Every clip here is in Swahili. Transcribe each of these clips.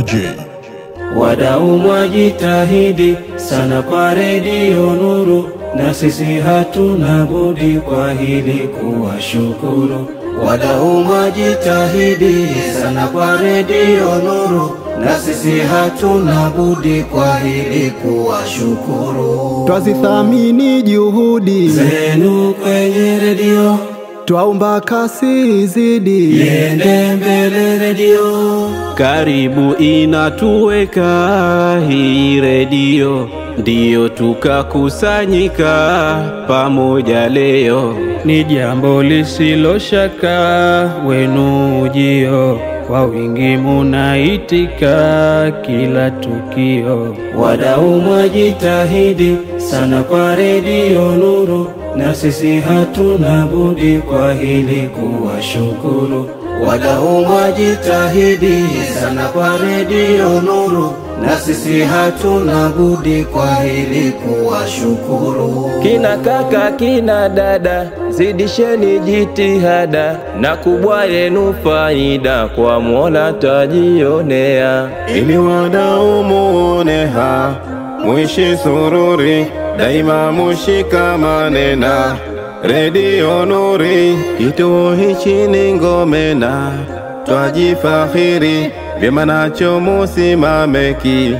RJ. Wadau mwajitahidi sana kwa Radio Nuru, na sisi hatuna budi kwa hili kuwashukuru. Wadau mwajitahidi sana kwa Radio Nuru, na sisi hatuna budi kwa hili kuwashukuru. Twazithamini juhudi zenu kwenye radio, twaomba kasi izidi, iende mbele radio. Karibu inatuweka hii radio, ndiyo tukakusanyika pamoja leo. Ni jambo lisilo shaka wenu ujio, kwa wingi munaitika kila tukio. Wadau mwajitahidi sana kwa Radio Nuru, na sisi hatuna budi kwa hili kuwashukuru. Wadau mwajitahidi sana kwa Radio Nuru, na sisi hatuna budi kwa hili kuwashukuru. Kina kaka kina dada, zidisheni jitihada, na kubwa yenu faida kwa Mola tajionea. Ili wadau muoneha, muishi sururi, daima mushikamane na Radio Nuru. Kituo hichi ni ngome na twajifakhiri, vyema nacho musimameki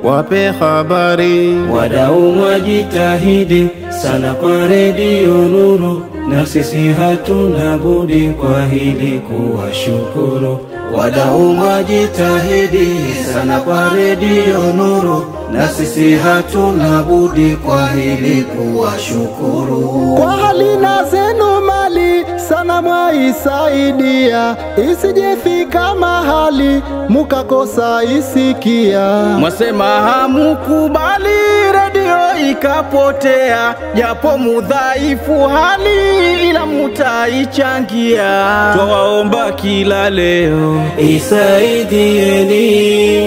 wape habari. Wadau mwajitahidi sana kwa Radio Nuru, na sisi hatuna budi kwa hili kuwashukuru. Wadau mwajitahidi sana kwa Radio Nuru, na sisi hatuna budi kwa hili kuwashukuru. kwa hali na zenu mali sana mwaisaidia, isijefika mahali mukakosa isikia. Mwasema hamukubali radio ikapotea, japo mudhaifu hali ila mutaichangia. Twawaomba kila leo isaidieni,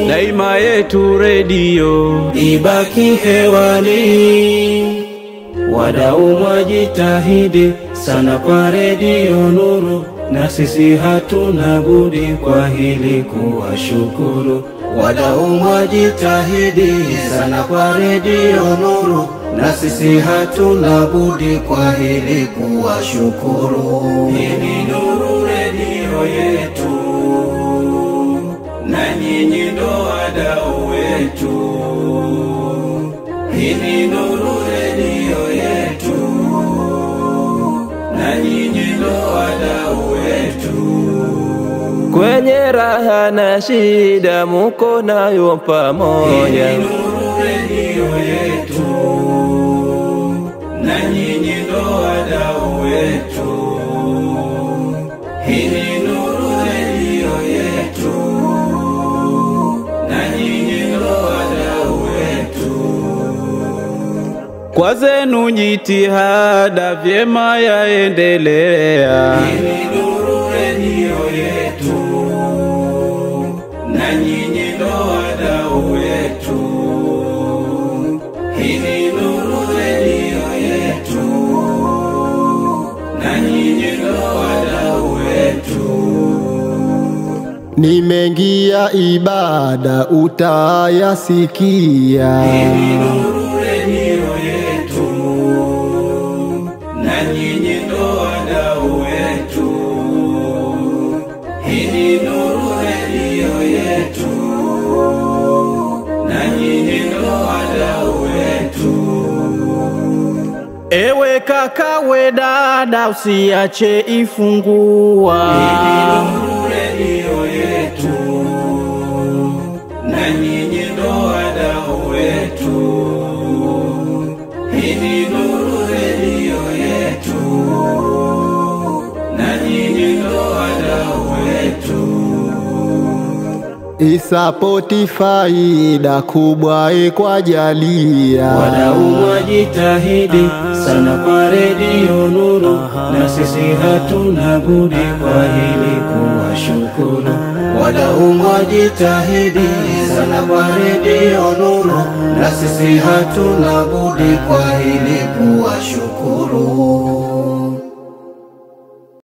daima yetu radio ibaki hewani. Wadau mwajitahidi sana kwa Radio Nuru, na sisi hatuna budi kwa hili kuwashukuru. Wadau mwajitahidi sana kwa Radio Nuru, na sisi hatuna budi kwa hili kuwashukuru. Hii ni Nuru radio yetu, na nyinyi ndo wadau wetu. Hii ni Nuru radio yetu, na nyinyi ndo wadau wetu. kwenye raha na shida muko nayo pamoja. Hii ni Nuru radio yetu, na nyinyi ndo wadau wetu. Hii ni Nuru radio yetu, na nyinyi ndo wadau wetu. Kwa zenu jitihada vyema yaendelea. Hii ni Nuru radio yetu, na nyinyi ndo wadau wetu. Hii ni Nuru radio yetu, na nyinyi ndo wadau wetu. Ni mengi ya ibada utayasikia. Hii ni Nuru radio yetu, na nyinyi ndo wadau wetu. Hii ni Nuru radio yetu, na nyinyi ndo wadau wetu. Ewe kaka we dada, usiache ifungua. Hii ni Nuru radio yetu, na nyinyi ndo wadau wetu. Hii ni Nuru radio yetu, na nyinyi ndo wadau wetu. Isapoti faida kubwa kwa jalia. Wadau mwajitahidi sana kwa Radio Nuru, na sisi hatuna budi kwa hili kuwashukuru. Wadau mwajitahidi sana kwa Radio Nuru, na sisi hatuna budi kwa hili